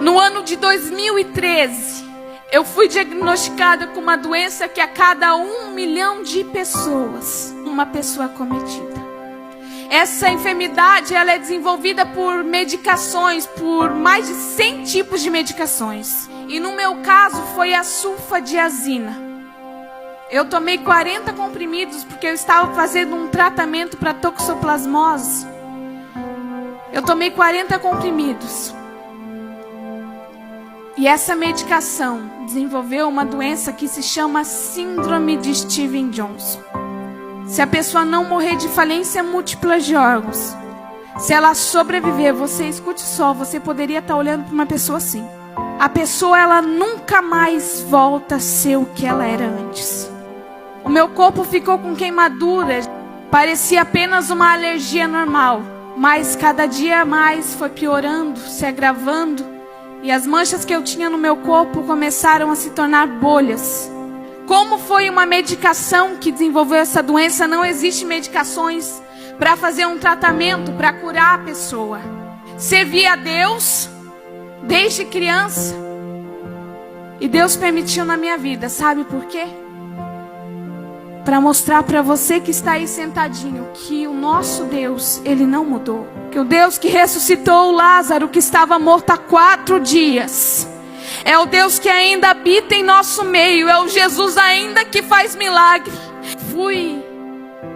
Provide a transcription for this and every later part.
No ano de 2013, eu fui diagnosticada com uma doença que a cada 1 milhão de pessoas, uma pessoa acometida. Essa enfermidade, ela é desenvolvida por medicações, por mais de 100 tipos de medicações. E no meu caso foi a sulfadiazina. Eu tomei 40 comprimidos porque eu estava fazendo um tratamento para toxoplasmose. Eu tomei 40 comprimidos. E essa medicação desenvolveu uma doença que se chama síndrome de Stevens-Johnson. Se a pessoa não morrer de falência múltipla de órgãos, se ela sobreviver, você escute só, você poderia estar olhando para uma pessoa assim. A pessoa, ela nunca mais volta a ser o que ela era antes. O meu corpo ficou com queimaduras, parecia apenas uma alergia normal, mas cada dia mais foi piorando, se agravando, e as manchas que eu tinha no meu corpo começaram a se tornar bolhas. Como foi uma medicação que desenvolveu essa doença, não existe medicações para fazer um tratamento, para curar a pessoa. Servi a Deus desde criança. E Deus permitiu na minha vida, sabe por quê? Para mostrar para você que está aí sentadinho, que o nosso Deus, Ele não mudou. Que o Deus que ressuscitou o Lázaro, que estava morto há 4 dias... é o Deus que ainda habita em nosso meio. É o Jesus ainda que faz milagre. Fui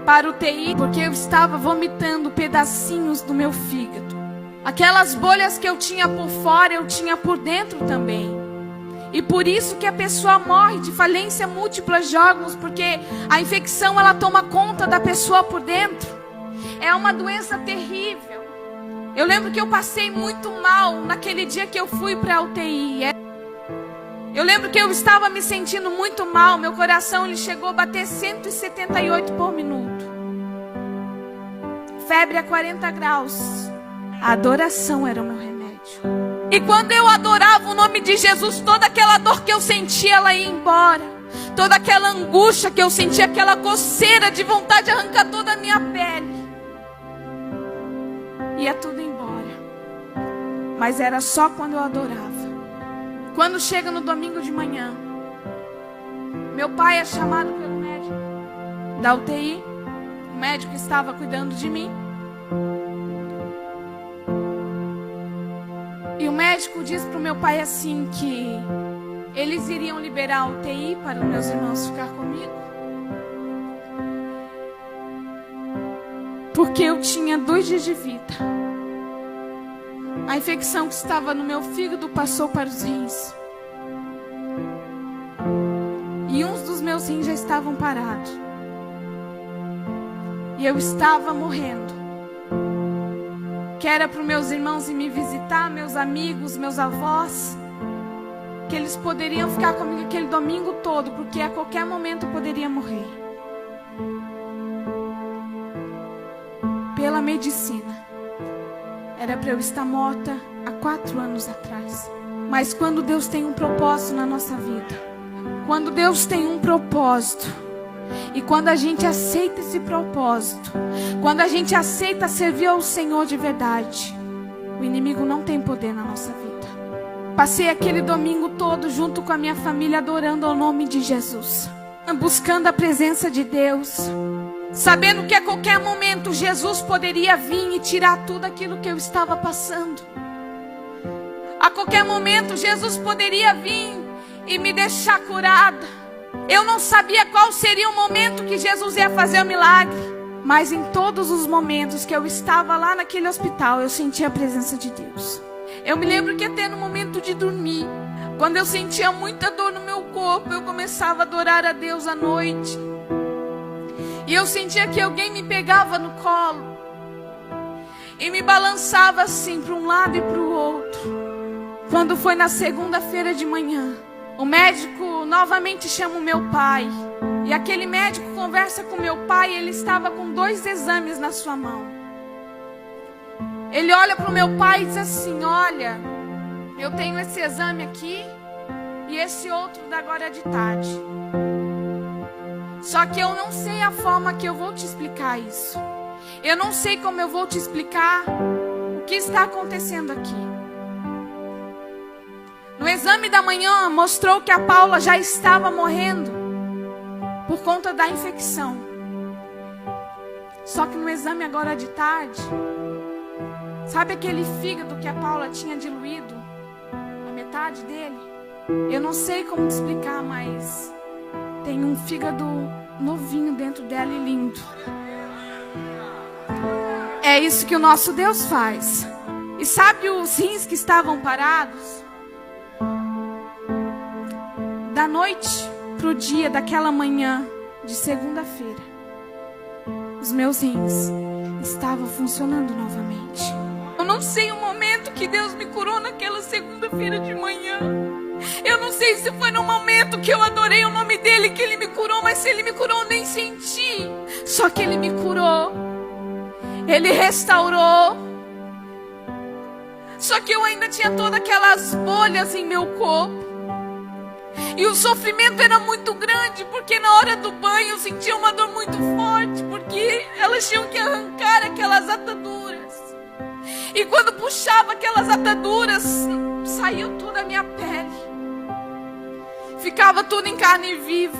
para o UTI porque eu estava vomitando pedacinhos do meu fígado. Aquelas bolhas que eu tinha por fora, eu tinha por dentro também. E por isso que a pessoa morre de falência múltipla de órgãos, porque a infecção, ela toma conta da pessoa por dentro. É uma doença terrível. Eu lembro que eu passei muito mal naquele dia que eu fui para a UTI. Eu lembro que eu estava me sentindo muito mal. Meu coração, ele chegou a bater 178 por minuto. Febre a 40 graus. A adoração era o meu remédio. E quando eu adorava o nome de Jesus, toda aquela dor que eu sentia, ela ia embora. Toda aquela angústia que eu sentia, aquela coceira de vontade de arrancar toda a minha pele, ia tudo embora. Mas era só quando eu adorava. Quando chega no domingo de manhã, meu pai é chamado pelo médico da UTI. O médico estava cuidando de mim. E o médico disse para o meu pai assim que eles iriam liberar a UTI para os meus irmãos ficar comigo. Porque eu tinha 2 dias de vida. A infecção que estava no meu fígado passou para os rins. E uns dos meus rins já estavam parados. E eu estava morrendo. Que era para os meus irmãos ir me visitar, meus amigos, meus avós. Que eles poderiam ficar comigo aquele domingo todo, porque a qualquer momento eu poderia morrer. Pela medicina. Era para eu estar morta há 4 anos atrás. Mas quando Deus tem um propósito na nossa vida, quando Deus tem um propósito, e quando a gente aceita esse propósito, quando a gente aceita servir ao Senhor de verdade, o inimigo não tem poder na nossa vida. Passei aquele domingo todo junto com a minha família adorando ao nome de Jesus, buscando a presença de Deus, sabendo que a qualquer momento Jesus poderia vir e tirar tudo aquilo que eu estava passando. A qualquer momento Jesus poderia vir e me deixar curada. Eu não sabia qual seria o momento que Jesus ia fazer o milagre, mas em todos os momentos que eu estava lá naquele hospital, eu sentia a presença de Deus. Eu me lembro que até no momento de dormir, quando eu sentia muita dor no meu corpo, eu começava a adorar a Deus à noite. E eu sentia que alguém me pegava no colo e me balançava assim para um lado e para o outro. Quando foi na segunda-feira de manhã, o médico novamente chama o meu pai. E aquele médico conversa com meu pai. Ele estava com 2 exames na sua mão. Ele olha para o meu pai e diz assim: olha, eu tenho esse exame aqui e esse outro da agora de tarde. Só que eu não sei a forma que eu vou te explicar isso. Eu não sei como eu vou te explicar o que está acontecendo aqui. exame da manhã mostrou que a Paula já estava morrendo por conta da infecção. Só que no exame agora de tarde, sabe aquele fígado que a Paula tinha diluído? A metade dele? Eu não sei como te explicar, mas tem um fígado novinho dentro dela e lindo. É isso que o nosso Deus faz. E sabe os rins que estavam parados? Da noite pro dia daquela manhã de segunda-feira, os meus rins estavam funcionando novamente. Eu não sei o momento que Deus me curou naquela segunda-feira de manhã. Eu não sei se foi no momento que eu adorei o nome dele que ele me curou, mas se ele me curou eu nem senti. Só que ele me curou. Ele restaurou. Só que eu ainda tinha todas aquelas bolhas em meu corpo. E o sofrimento era muito grande, porque na hora do banho eu sentia uma dor muito forte, porque elas tinham que arrancar aquelas ataduras. E quando puxava aquelas ataduras, saiu toda a minha pele. Ficava tudo em carne viva.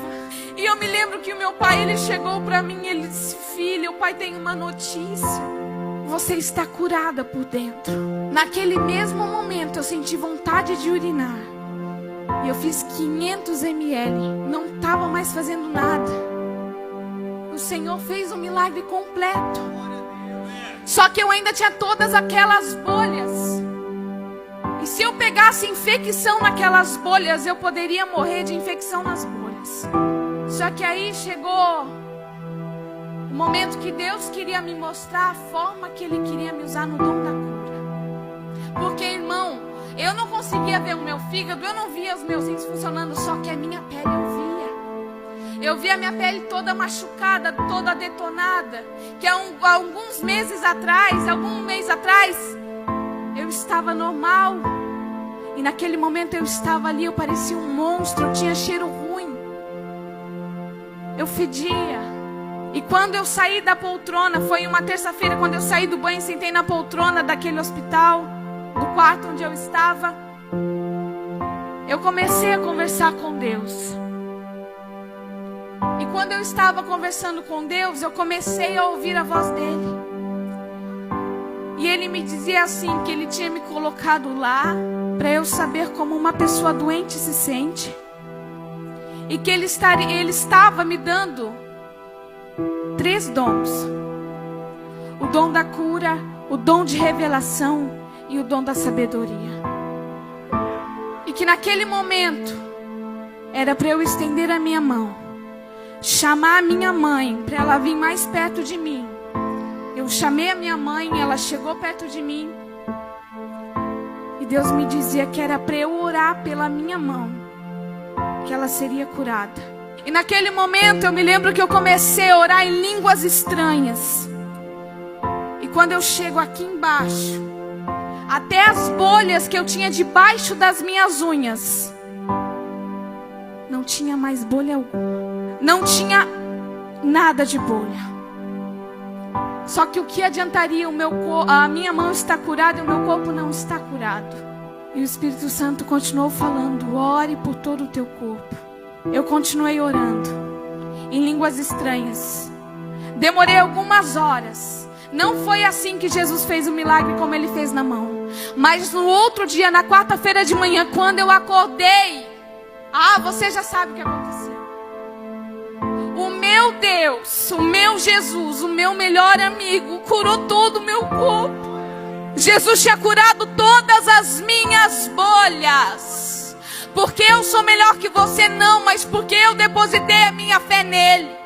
E eu me lembro que o meu pai, ele chegou para mim e ele disse: filha, o pai tem uma notícia. Você está curada por dentro. Naquele mesmo momento eu senti vontade de urinar. E eu fiz 500 ml. Não estava mais fazendo nada. O Senhor fez um milagre completo. Só que eu ainda tinha todas aquelas bolhas. E se eu pegasse infecção naquelas bolhas, eu poderia morrer de infecção nas bolhas. Só que aí chegou o momento que Deus queria me mostrar a forma que Ele queria me usar no dom da cura. Porque, irmão, eu não conseguia ver o meu fígado, eu não via os meus rins funcionando, só que a minha pele eu via. Eu via a minha pele toda machucada, toda detonada. Que há alguns meses atrás, algum mês atrás, eu estava normal. E naquele momento eu estava ali, eu parecia um monstro, eu tinha cheiro ruim. Eu fedia. E quando eu saí da poltrona, foi uma terça-feira, quando eu saí do banho, sentei na poltrona daquele hospital, do quarto onde eu estava, eu comecei a conversar com Deus. E quando eu estava conversando com Deus, eu comecei a ouvir a voz dele. E ele me dizia assim, que ele tinha me colocado lá para eu saber como uma pessoa doente se sente. E que ele estava me dando 3 dons. O dom da cura, o dom de revelação e o dom da sabedoria. E que naquele momento era para eu estender a minha mão, chamar a minha mãe para ela vir mais perto de mim. Eu chamei a minha mãe, ela chegou perto de mim. E Deus me dizia que era para eu orar pela minha mão, que ela seria curada. E naquele momento eu me lembro que eu comecei a orar em línguas estranhas. E quando eu chego aqui embaixo, até as bolhas que eu tinha debaixo das minhas unhas, não tinha mais bolha alguma. Não tinha nada de bolha. Só que o que adiantaria a minha mão está curada e o meu corpo não está curado? E o Espírito Santo continuou falando: ore por todo o teu corpo. Eu continuei orando em línguas estranhas. Demorei algumas horas. Não foi assim que Jesus fez o milagre como ele fez na mão. Mas no outro dia, na quarta-feira de manhã, quando eu acordei, você já sabe o que aconteceu. O meu Deus, o meu Jesus, o meu melhor amigo, curou todo o meu corpo. Jesus tinha curado todas as minhas bolhas. Porque eu sou melhor que você, não, mas porque eu depositei a minha fé nele.